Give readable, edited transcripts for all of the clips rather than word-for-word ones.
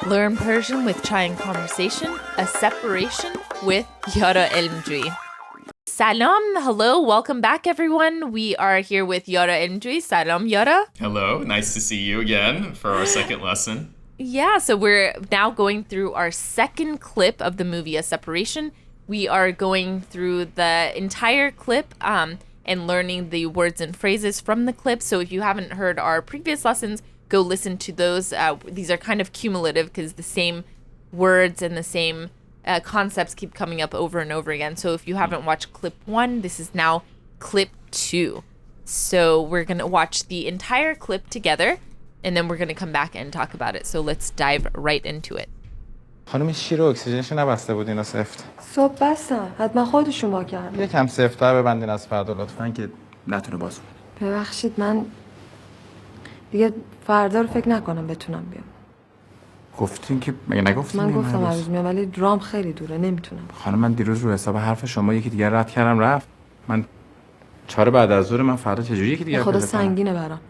Learn Persian with Chai and Conversation, a separation with Yara Elmjouie. Salam, hello, welcome back everyone. We are here with Yara Elmjouie. Salam, Yara. Hello, nice to see you again for our second lesson. Yeah, so we're now going through our second clip of the movie A Separation. We are going through the entire clip and learning the words and phrases from the clip. So if you haven't heard our previous lessons, go listen to those. These are kind of cumulative because the same words and the same concepts keep coming up over and over again. So if you haven't watched clip 1, this is now clip 2. So we're going to watch the entire clip together and then we're going to come back and talk about it. So let's dive right into it. خانم شیر اکسیژنشو نبسته بود اینا سفت. صبح بستن. حتما خودشون با کردن. یکم سفت‌تر ببندین از فردا لطفاً که نتونه باز کنه. ببخشید من دیگه فردا رو فکر نکنم بتونم بیام. گفتین که مگه نگفتین؟ من گفتم هر روز میام ولی رام خیلی دوره نمیتونم. خانم من دیروز رو حساب حرف شما یکی دیگه رد کردم رفت. من 4 بعد از ظهر من فردا چجوری یکی دیگه به خدا سنگینه برام.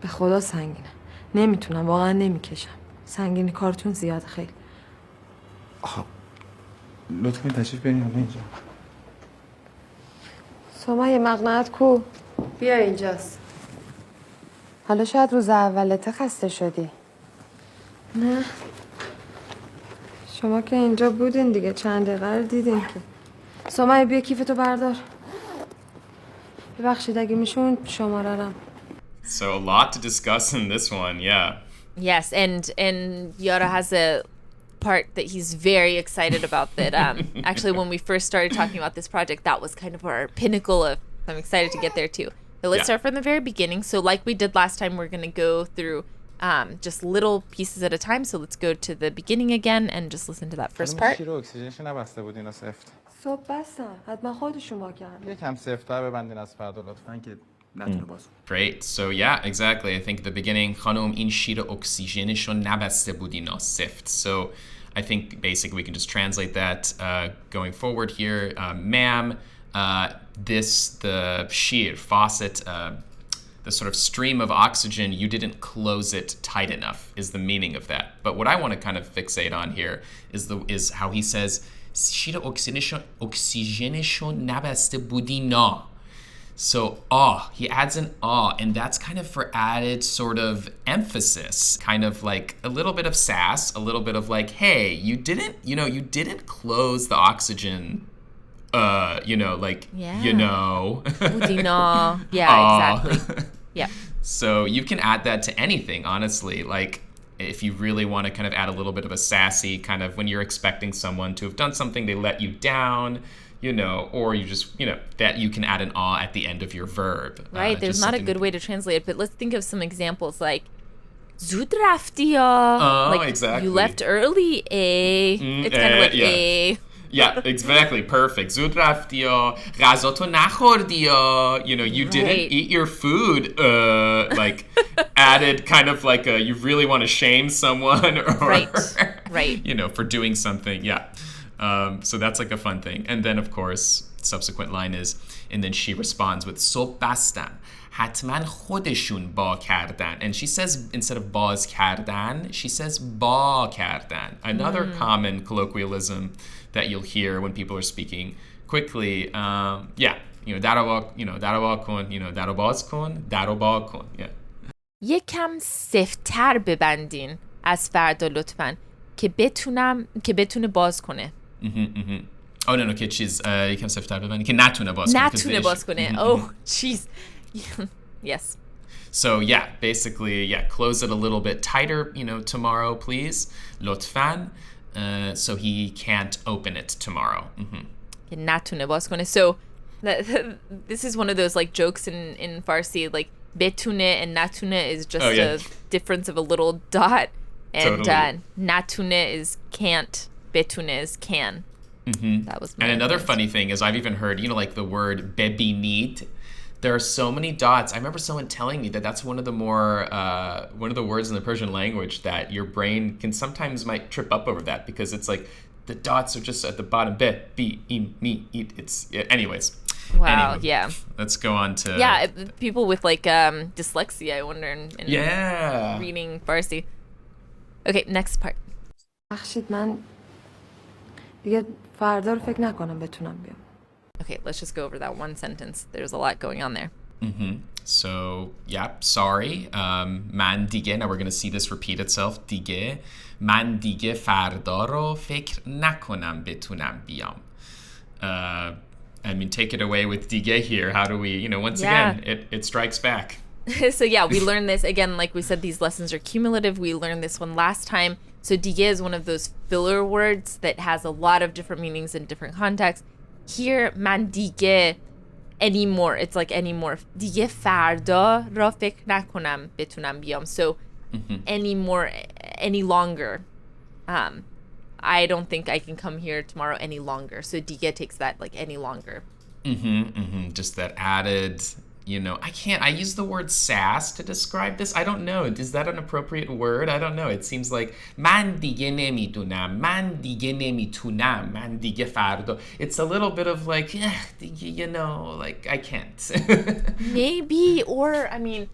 به خدا سنگینه. نمیتونم واقعا نمیکشم. سنگینی کارتون زیاد خیلی. خب لطفاً تشریف بیارین اینجا. سوما یه مقنعت کو؟ بیا اینجاست. حالا شاید روز اولته خسته شدی. نه. شما که اینجا بودین دیگه چند دقیقه رو دیدین که. سوما بیا کیفتو بردار. ببخشید اگه میشه اون شماره رم. So a lot to discuss in this one, yeah. Yes, and Yara has a part that he's very excited about that actually when we first started talking about this project, that was kind of our pinnacle of I'm excited to get there too. But let's start from the very beginning. So like we did last time, we're going to go through just little pieces at a time. So let's go to the beginning again and just listen to that first part. شیر اکسیژنشو نبسته بود اینا سفت. صبح بستن. حتما خودشون با کردن. یکم سفت‌تر ببندین از فردا لطفاً که نتونه باز کنه. Great. So yeah, exactly. I think at the beginning, خانم این شیر اکسیژنشو نبسته بود اینا سفت. So I think basically we can just translate that going forward here. Ma'am, the sheer faucet, the sort of stream of oxygen, you didn't close it tight enough is the meaning of that. But what I want to kind of fixate on here is how he says, شیر اکسیژنشو نبسته بودینا. So, he adds an and that's kind of for added sort of emphasis, kind of like a little bit of sass, a little bit of like, hey, you didn't close the oxygen, Yeah, exactly. Yeah. So you can add that to anything, honestly, like if you really want to kind of add a little bit of a sassy kind of when you're expecting someone to have done something, they let you down, or you just, that you can add an at the end of your verb. Right, there's not a good way to translate it, but let's think of some examples like زود رفتی یا. Like exactly. You left early, It's kind of like yeah. Yeah, exactly. Perfect. زود رفتی یا غذاتو نخوردی یا, you didn't eat your food, like added kind of like you really want to shame someone or, right. For doing something. Yeah. So that's like a fun thing. And then, of course, subsequent line is, and then she responds with صبح بستن. حتما خودشون با کردن. And she says, instead of باز کردن, she says با کردن. Another common colloquialism that you'll hear when people are speaking quickly. درو کن, درو باز کن, درو با کن. Yeah. یکم سفت‌تر ببندین از فردا لطفاً که بتونه باز کنه. Oh no, که چیز یکم سفت‌تر ببندین که نتونه باز کنه. Oh, jeez. Yes. So yeah, basically, close it a little bit tighter, tomorrow, please. لطفاً. So he can't open it tomorrow. نتونه باز کنه. So this is one of those like jokes in Farsi, like betune and natune is just a difference of a little dot, and natune is can't, betune is can. That was my and another point. funny thing is I've even heard, like the word bebinit. There are so many dots. I remember someone telling me that that's one of the words in the Persian language that your brain can sometimes might trip up over that because it's like the dots are just at the bottom. Be, im, mi, it. It's anyways. Wow. Anyway, yeah. Let's go on to people with like dyslexia. I wonder in reading Farsi. Okay, next part. بخشید من دیگه فردا رو فکر نکنم بتونم بیام. Okay, let's just go over that one sentence. There's a lot going on there. So, yeah, sorry. من دیگه, now we're going to see this repeat itself. دیگه, من دیگه فردا رو فکر نکنم بتونم بیام. I mean, take it away with دیگه here. How do we, once again, it strikes back. So yeah, we learned this again. Like we said, these lessons are cumulative. We learned this one last time. So دیگه is one of those filler words that has a lot of different meanings in different contexts. Here, من دیگه anymore. It's like anymore. دیگه فردا را فکر نکنم بتونم بیام. So anymore, any longer. I don't think I can come here tomorrow any longer. So دیگه takes that like any longer. Just that added, I use the word sass to describe this. I don't know. Is that an appropriate word? I don't know. It seems like من دیگه نمیدونم. من دیگه نمیتونم. من دیگه فردا. It's a little bit of like, دیگه, like I can't. Maybe, or I mean,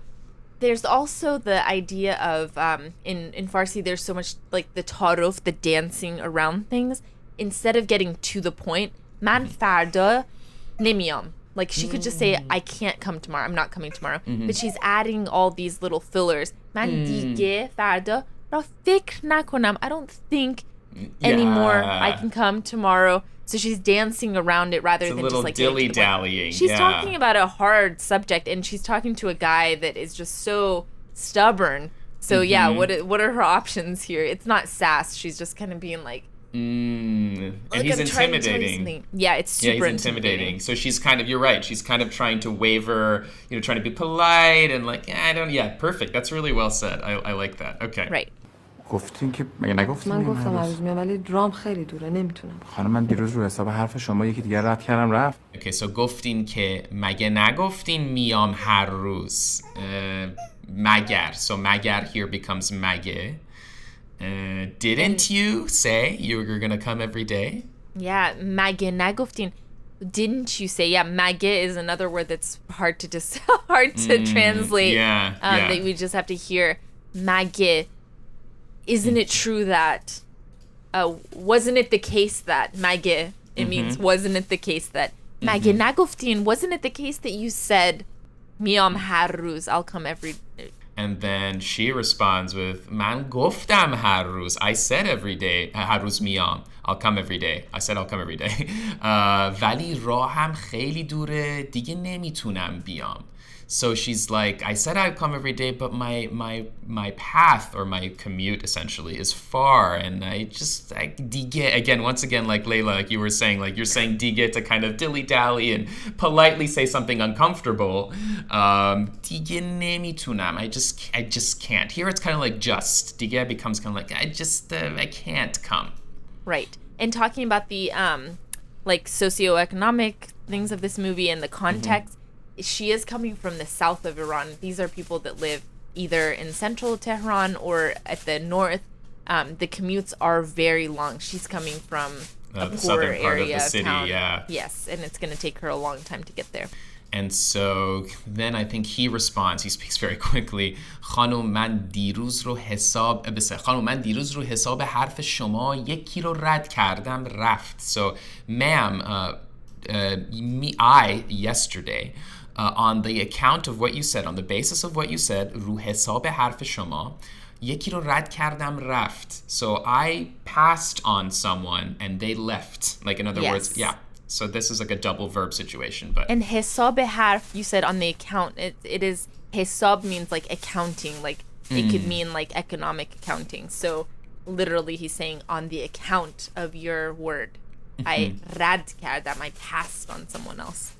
there's also the idea of in Farsi there's so much like the taruf, the dancing around things. Instead of getting to the point, من فردا نمیام. Like she could just say I can't come tomorrow. I'm not coming tomorrow. But she's adding all these little fillers. من دیگه فردا را فکر نکنم. I don't think anymore I can come tomorrow. So she's dancing around it rather than just like dilly-dallying. She's talking about a hard subject, and she's talking to a guy that is just so stubborn. So yeah, what are her options here? It's not sass. She's just kind of being like, and he's intimidating. Yeah, it's super intimidating. So she's kind of, you're right. She's kind of trying to waver, trying to be polite and like, perfect. That's really well said. I like that. Okay. Right. گفتین که مگه نگفتین؟ من گفتم عروض میام ولی درام خیلی دوره نمیتونم. خانم من دیروز رو حساب حرف شما یکی دیگر رد کردم رفت. Okay, so گفتین که مگه نگفتین میام هر روز. مگر. So مگر here becomes مگه. Didn't you say you were going to come every day? Yeah, مگه نگفتین. Didn't you say? Yeah, مگه is another word that's hard to translate. That we just have to hear. مگه. Isn't it true that wasn't it the case that مگه, it means wasn't it the case that مگه نگفتین, wasn't it the case that you said میام هر روز, I'll come every day. And then she responds with من گفتم هر روز. I said every day هر روز میام. I'll come every day. I said I'll come every day. ولی راهم خیلی دوره دیگه نمیتونم بیام. So she's like, I said I'd come every day, but my path or my commute essentially is far, and dige again, once again, like Layla, like you were saying, like you're saying dige to kind of dilly-dally and politely say something uncomfortable. Dige nemitunam. I just can't. Here it's kind of like just. Dige becomes kind of like I can't come. Right. And talking about the like socioeconomic things of this movie and the context. She is coming from the south of Iran. These are people that live either in central Tehran or at the north. The commutes are very long. She's coming from a poorer area of town. Yeah. Yes, and it's going to take her a long time to get there. And so then I think he responds. He speaks very quickly. خانم من دیروز رو حساب حرف شما یکی رو رد کردم رفت. So, ma'am, I yesterday. On the account of what you said, on the basis of what you said, رو حساب حرف شما یکی رو رد کردم رفت. So I passed on someone and they left. Like in other words, yeah. So this is like a double verb situation. But and حساب حرف, you said on the account, it is, حساب means like accounting, like it could mean like economic accounting. So literally he's saying on the account of your word. I رد کردم, I passed on someone else.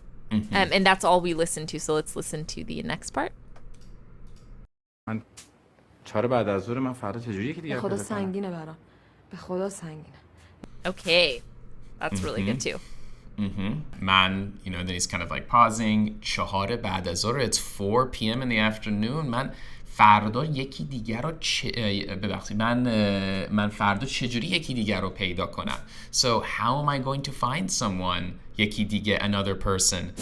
And that's all we listen to, so let's listen to the next part. من 4 بعد از ظهر من فردا چجوری یکی دیگه به خدا سنگینه برام. به خدا سنگینه. Okay. That's really good too. Man, then he's kind of like pausing. 4 بعد از ظهر, it's 4 p.m. in the afternoon. من فردا یکی دیگر رو ببخشید من فردا چجوری یکی دیگر رو پیدا کنم. So how am I going to find someone, یکی دیگه, another person,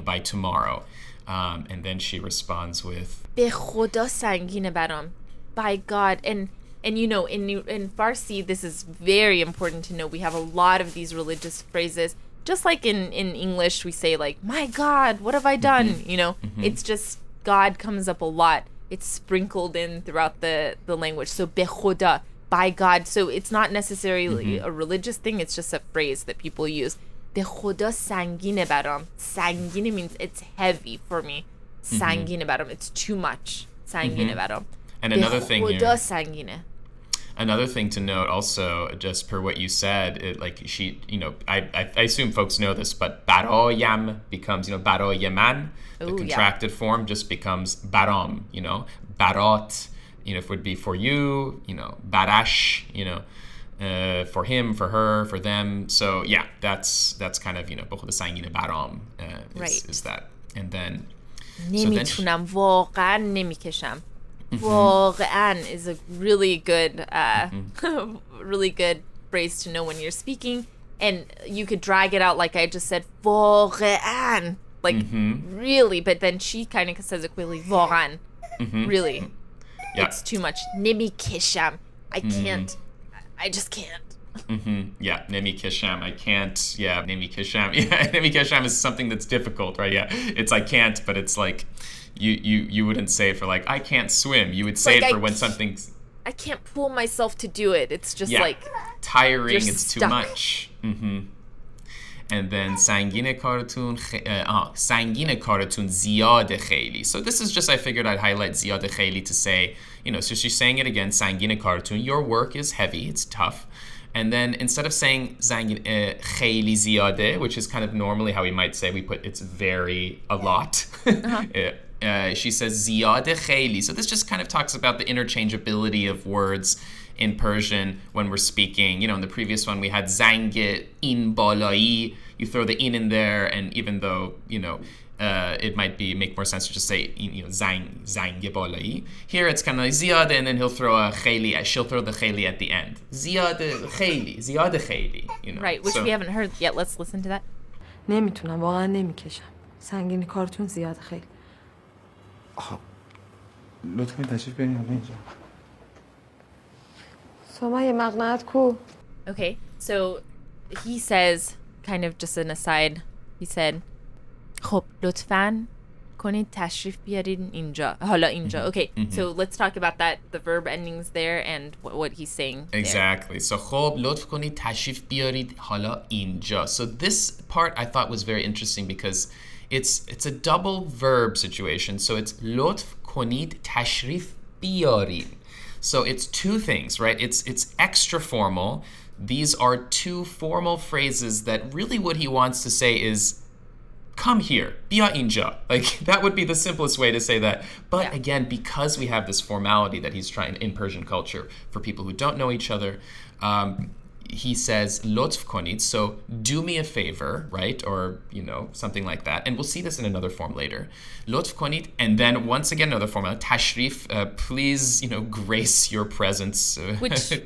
by tomorrow? And then she responds with به خدا سنگینه برام. By God. And And in Farsi, this is very important to know. We have a lot of these religious phrases. Just like in English, we say like, my God, what have I done? It's just God comes up a lot. It's sprinkled in throughout the language. So be khuda, by God. So it's not necessarily a religious thing. It's just a phrase that people use. Be khuda sangine baram. Sangine means it's heavy for me. Sangine baram. It's too much. Sangine baram. And another thing here. Khuda sangine. Another thing to note also, just per what you said, I assume folks know this, but baroyam becomes, baroyaman, the contracted form just becomes baram, barat, if it would be for you, barash, for him, for her, for them. So yeah, that's kind of, بخود سنگین baram is that. And then... نمیتونم واقعا نمیکشم. واقعاً is a really good phrase to know when you're speaking, and you could drag it out like I just said, واقعاً, like really, but then she kind of says it quickly, واقعاً, really. It's too much. نمیکشم. I can't. I just can't. Yeah, nemikisham, I can't. Yeah, nemikisham. Yeah, nemikisham is something that's difficult, right? Yeah, it's I can't, but it's like you wouldn't say it for like I can't swim. You would say it for when something's I can't pull myself to do it. It's just like tiring. It's too much. And then sangine karatun ziyade khayli. So this is just, I figured I'd highlight ziyade khayli to say, so she's saying it again, sangine karatun, your work is heavy, it's tough. And then instead of saying zangin khayli ziyade, which is kind of normally how we might say, we put it's very a lot. She says ziyade khayli. So this just kind of talks about the interchangeability of words in Persian when we're speaking. In the previous one we had zang in balai. You throw the in there, and even though it might make more sense to just say zang balai. Here it's kind of like ziyade, and then he'll throw a khayli. She'll throw the khayli at the end. Ziyade khayli. Right, which we haven't heard yet. Let's listen to that. نمیتونم واقعا نمیکشم. سنگین کارتون زیاد خیلی. لطف کنید تشریف بیارین اینجا. سمیه مقنعت کو؟ Okay, so he says, kind of just an aside, he said, خب لطفاً کنید تشریف بیارین اینجا. حالا اینجا. Okay, so let's talk about that, the verb endings there and what he's saying. Exactly. So خب لطف کنید تشریف بیارید حالا اینجا. So this part I thought was very interesting because it's a double verb situation. So it's لطف کنید تشریف بیارید. So it's two things, right? It's extra formal. These are two formal phrases that really what he wants to say is come here, bia inja. Like that would be the simplest way to say that. But again, because we have this formality that he's trying in Persian culture for people who don't know each other, he says lotf konid, so do me a favor, right? Or something like that. And we'll see this in another form later. Lotf konid, and then once again another form, tashrif, please, grace your presence.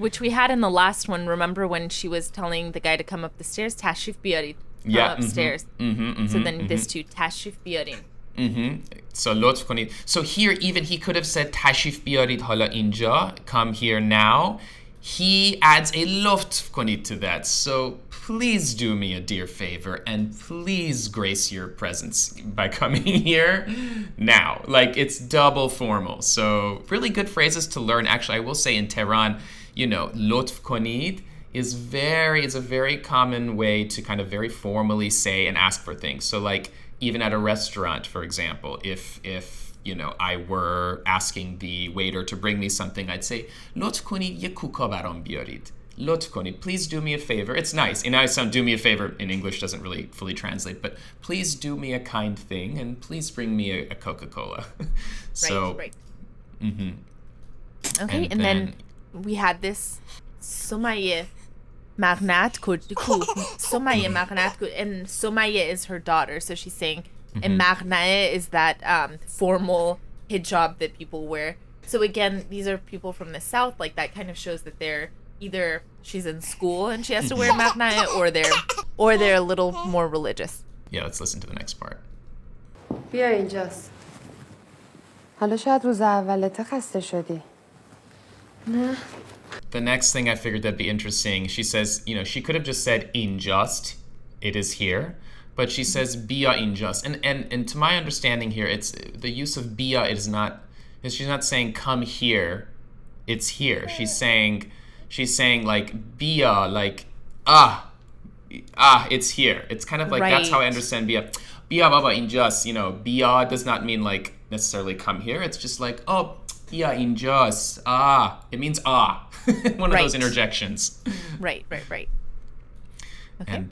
Which we had in the last one. Remember when she was telling the guy to come up the stairs? Tashrif biyarid. Upstairs. So then this too, tashrif biyarin. So lotf konid. So here even he could have said tashrif biyarid hala inja, come here now. He adds a lotf konid to that. So please do me a dear favor and please grace your presence by coming here now. Like it's double formal. So really good phrases to learn. Actually, I will say in Tehran, lotf konid is a very common way to kind of very formally say and ask for things. So like even at a restaurant, for example, if I were asking the waiter to bring me something, I'd say لطف کنید یک کوکا برام بیارید. لطف کنید, please do me a favor. It's nice. And I sound do me a favor in English doesn't really fully translate, but please do me a kind thing and please bring me a Coca-Cola. Right. Okay, and then we had this Sumayya Maghnat Ku. Sumayya Maghnat Ku, and Sumayya is her daughter, so she's saying, and Maghna'e is that formal hijab that people wear. So again, these are people from the south, like that kind of shows that they're either she's in school and she has to wear Maghna'e, or they're a little more religious. Yeah, let's listen to the next part. بیا اینجاست. حالا شاید روز اولت خسته شدی. نه. The next thing I figured that'd be interesting, she says, she could have just said injust, it is here, but she says bia injust. And to my understanding here, it's the use of bia is not, she's not saying come here, it's here. She's saying like bia, like it's here. It's kind of like, that's how I understand bia. Bia baba injust, bia does not mean like necessarily come here. It's just like, oh, bia injust, it means one of those interjections. Right. Okay.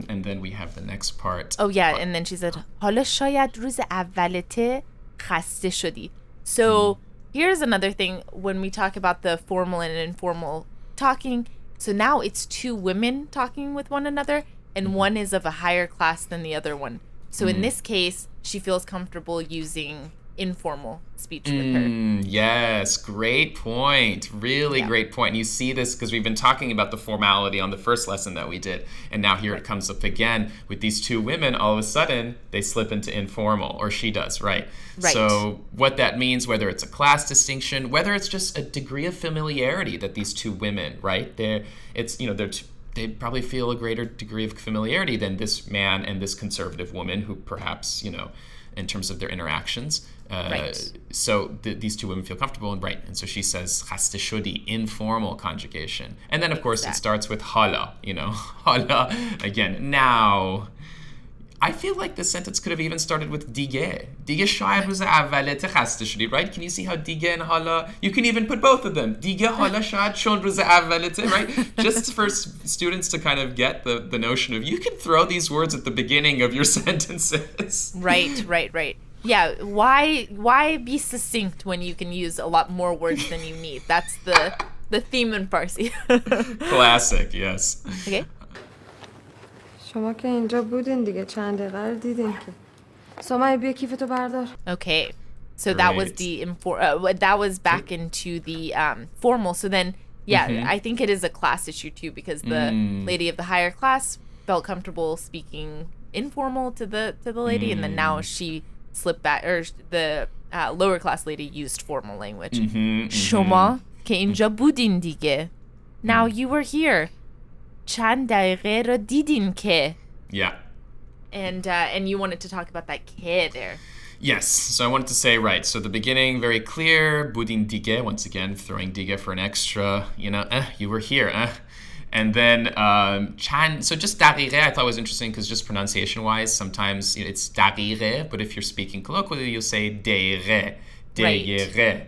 And then we have the next part. Oh yeah, and then she said حالا شاید روز اولته خسته شدی. So here's another thing when we talk about the formal and informal talking. So now it's two women talking with one another, and one is of a higher class than the other one. So in this case, she feels comfortable using informal speech with her. Yes, great point. Really great point. And you see this because we've been talking about the formality on the first lesson that we did. And now here it comes up again with these two women. All of a sudden, they slip into informal, or she does, right? So what that means, whether it's a class distinction, whether it's just a degree of familiarity that these two women, right? They probably feel a greater degree of familiarity than this man and this conservative woman who perhaps, in terms of their interactions. So these two women feel comfortable, and so she says خسته شدی, informal conjugation. And then, of course, it starts with حالا, حالا, again, now. I feel like this sentence could have even started with دیگه. دیگه شاید روز اولته خسته شدی, right? Can you see how دیگه and حالا, you can even put both of them. دیگه حالا شاید چون روز اولته, right? Just for students to kind of get the notion of, you can throw these words at the beginning of your sentences. Right. Yeah, why be succinct when you can use a lot more words than you need? That's the theme in Farsi. Classic, yes. Okay. شما که اینجا بودین دیگه چند دقیقه رو دیدین که. سمیه بیا کیفتو بردار. Okay. So that was that was back into the formal. So then, I think it is a class issue too, because the lady of the higher class felt comfortable speaking informal to the lady, and then now she slipped back, or the lower class lady used formal language. شما که اینجا بودین دیگه. Now you were here. چند دقیقه رو دیدین که. Yeah. And you wanted to talk about that که there. Yes, so I wanted to say, right, so the beginning, very clear, budin dige, once again, throwing dige for an extra, you were here, And then, chan, so just daqiqe I thought was interesting because just pronunciation-wise, sometimes it's daqiqe, but if you're speaking colloquially, you'll say deire, deire,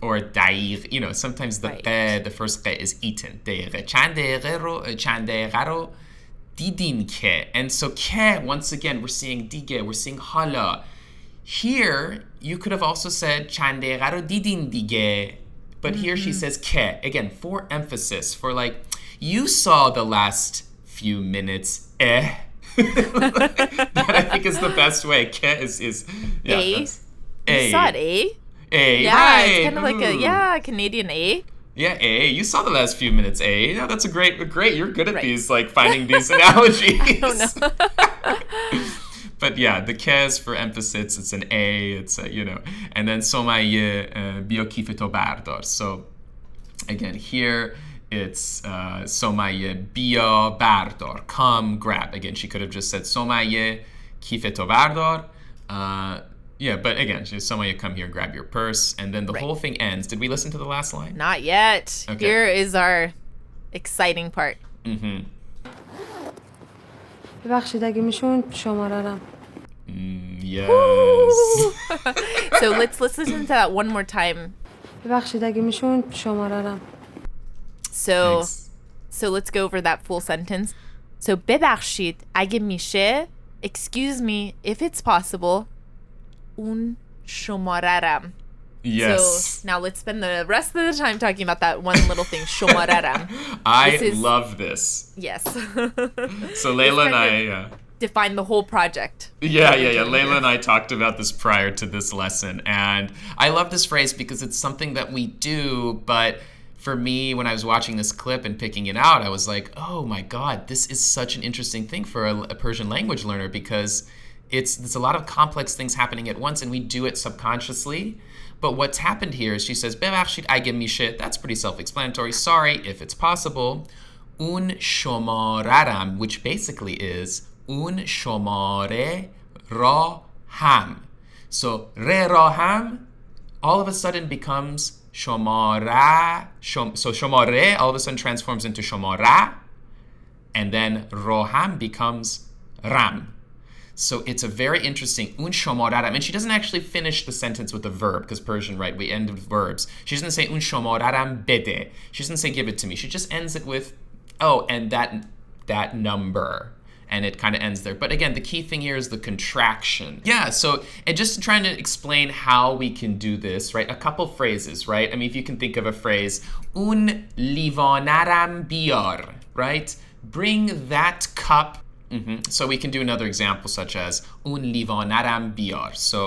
or dair, sometimes the first qe is eaten, deire. Chan deire ro didin ke. And so ke, once again, we're seeing dige, we're seeing hala. Here, you could have also said chan deire ro didin dige, but here she says ke. Again, for emphasis, for like, you saw the last few minutes, That I think is the best way. Ke is yeah. You saw it, Yeah, right. it's kind of like a Canadian A. Yeah, you saw the last few minutes, Yeah, that's a great. You're good at these, like finding these analogies. I don't know. But yeah, the ke is for emphasis. It's an A. It's a, and then somaye bio kifeto bardar. So again, here it's somaye bio bardar. Come grab. Again, she could have just said somaye kifeto bardar. Yeah, but again, she's somaye, come here, grab your purse, and then the whole thing ends. Did we listen to the last line? Not yet. Okay. Here is our exciting part. ببخشید اگه میشون شماره‌رم. Yes. So let's listen to that one more time. ببخشید اگه میشون شماره‌رم. So let's go over that full sentence. So ببخشید اگه میشه, excuse me if it's possible, اون شماره‌رم. Yes. So now let's spend the rest of the time talking about that one little thing, شماره‌رم. I love this. Yes. So Layla and I define the whole project. Yeah. Layla and I talked about this prior to this lesson, and I love this phrase because it's something that we do, but for me, when I was watching this clip and picking it out, I was like, oh my God, this is such an interesting thing for a Persian language learner, because there's a lot of complex things happening at once, and we do it subconsciously. But what's happened here is she says, ببخشید اگه میشه. That's pretty self-explanatory. Sorry, if it's possible. اون شماره‌ام, which basically is اون شماره را هم. So re را هم all of a sudden becomes شماره. So شماره all of a sudden transforms into شماره, and then را هم becomes ram. So it's a very interesting un shomararem, and she doesn't actually finish the sentence with a verb, because Persian, right, we end with verbs. She doesn't say un shomararem bede. She doesn't say give it to me. She just ends it with, oh, and that number. And it kind of ends there. But again, the key thing here is the contraction. Yeah, so, and just trying to explain how we can do this, right? A couple phrases, right? I mean, if you can think of a phrase, un livanaram biar, right? Bring that cup. So we can do another example such as un livanaram biar. So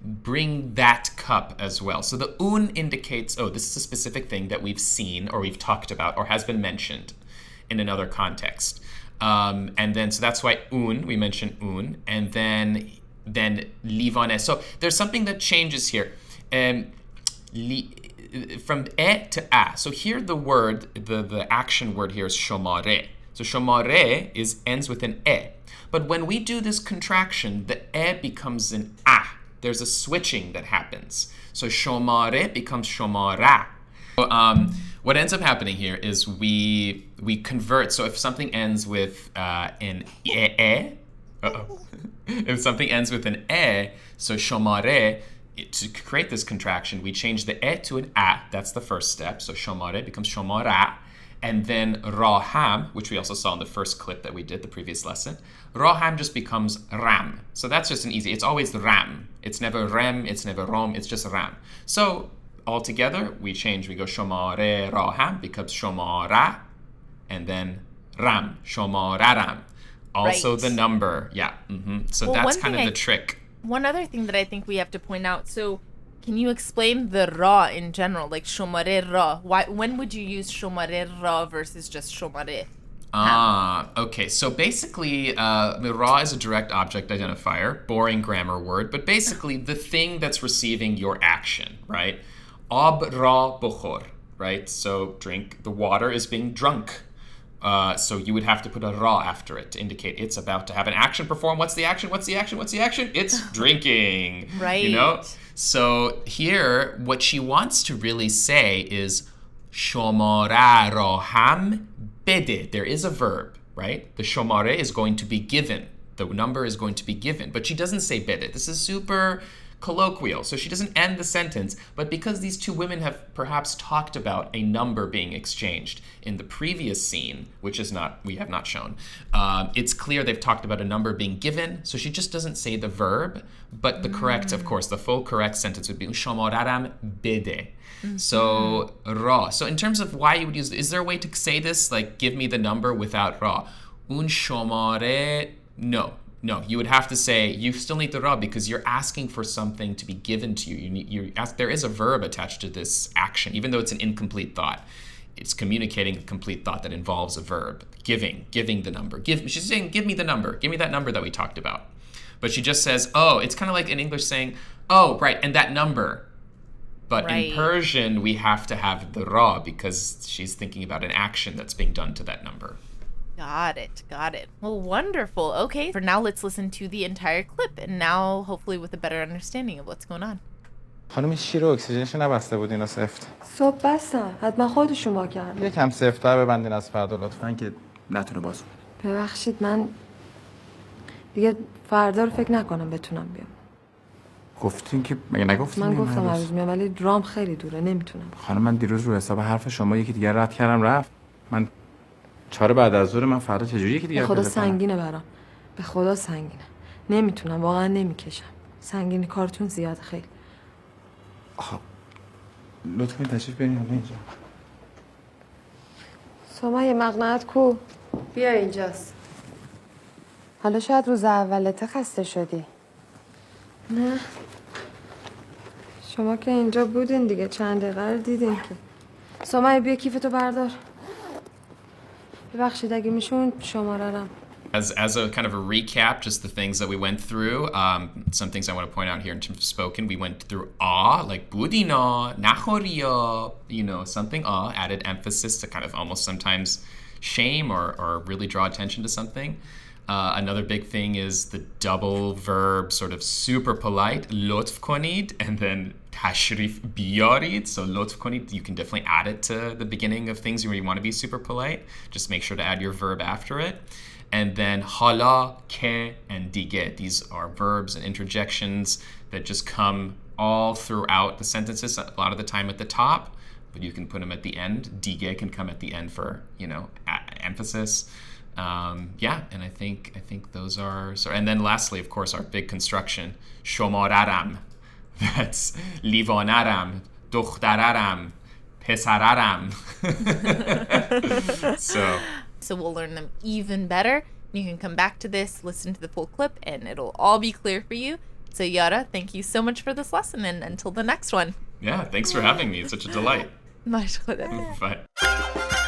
bring that cup as well. So the un indicates, oh, this is a specific thing that we've seen or we've talked about or has been mentioned in another context. And then, so that's why we mention un, and then livane. So there's something that changes here. From e to a. So here the word, the action word here is shomare. So shomare ends with an e. But when we do this contraction, the e becomes an a. There's a switching that happens. So shomare becomes shomara. So, what ends up happening here is we convert. So if something ends with an e, if something ends with an e, so shomare, to create this contraction, we change the e to an a. That's the first step. So shomare becomes shomara. And then raham, which we also saw in the first clip that we did, the previous lesson, raham just becomes ram. So that's just an easy, it's always ram. It's never rem, it's never rom, it's just ram. So all together, we go shomare raham becomes shomara, and then ram, shomararam. Also the number, yeah. So that's kind of the trick. One other thing that I think we have to point out, so can you explain the ra in general, like shomare ra? When would you use shomare ra versus just shomare? Okay. So basically, the ra is a direct object identifier, boring grammar word, but basically the thing that's receiving your action, right? Ab ra bukhor, right? So drink, the water is being drunk. So you would have to put a ra after it to indicate it's about to have an action perform. What's the action? What's the action? What's the action? It's drinking. Right. You know? So here, what she wants to really say is shomara roham bede. There is a verb, right? The shomare is going to be given. The number is going to be given. But she doesn't say bede. This is super colloquial. So she doesn't end the sentence, but because these two women have perhaps talked about a number being exchanged in the previous scene, which is we have not shown, it's clear they've talked about a number being given, so she just doesn't say the verb, but the correct, of course, the full correct sentence would be shomararam bede. So ra. So in terms of why you would use, is there a way to say this, like give me the number without ra? Un shomare, no, you would have to say, you still need the ra because you're asking for something to be given to you. There is a verb attached to this action, even though it's an incomplete thought. It's communicating a complete thought that involves a verb. Giving the number. She's saying, give me the number. Give me that number that we talked about. But she just says, oh, it's kind of like in English saying, oh, right, and that number. But in Persian, we have to have the ra because she's thinking about an action that's being done to that number. Got it. Well, wonderful. Okay, for now, let's listen to the entire clip, and now hopefully with a better understanding of what's going on. خانم شیر اکسیژنش نبسته بود اینا سفت. صبح بستم. حتما خودشون با کردن. یکم سفت‌تر ببندین از فردا لطفاً که نتونه باز کنه. ببخشید من دیگه فردا رو فکر نکنم بتونم بیام. گفتین که مگه نگفتین؟ من گفتم هر روز میام ولی رام خیلی دوره نمیتونم. خانم من دیروز رو حساب حرف شما یکی دیگه رد کردم رفت. من 4 بعد از ظهر من فردا چجوری یکی دیگه به خدا سنگینه برام. به خدا سنگینه. نمیتونم واقعا نمیکشم. سنگینی کارتون زیاده خیلی. خب لطفاً تشریف بیارین اینجا. سوما مقنعت کو؟ بیا اینجاست. حالا شاید روز اولته خسته شدی. نه. شما که اینجا بودین دیگه چند دقیقه رو دیدین که. سوما بیا کیفتو بردار. ببخشید اگه میشه اون شماره رم. As a kind of a recap, just the things that we went through, some things I want to point out here in terms of spoken. We went through like budina, nachoria, something added emphasis to kind of almost sometimes shame or really draw attention to something. Another big thing is the double verb, sort of super polite, lotf konid, and then tashrif biyarid. So lotf konid, you can definitely add it to the beginning of things where you want to be super polite. Just make sure to add your verb after it. And then hala, ke, and dige. These are verbs and interjections that just come all throughout the sentences, a lot of the time at the top, but you can put them at the end. Dige can come at the end for, emphasis. And I think those are so. And then lastly, of course, our big construction, shomararam. That's livonaram, duchtararam, pesararam. So we'll learn them even better. You can come back to this, listen to the full clip, and it'll all be clear for you. So Yara, thank you so much for this lesson, and until the next one. Yeah, thanks for having me. It's such a delight. مشغولة. Bye.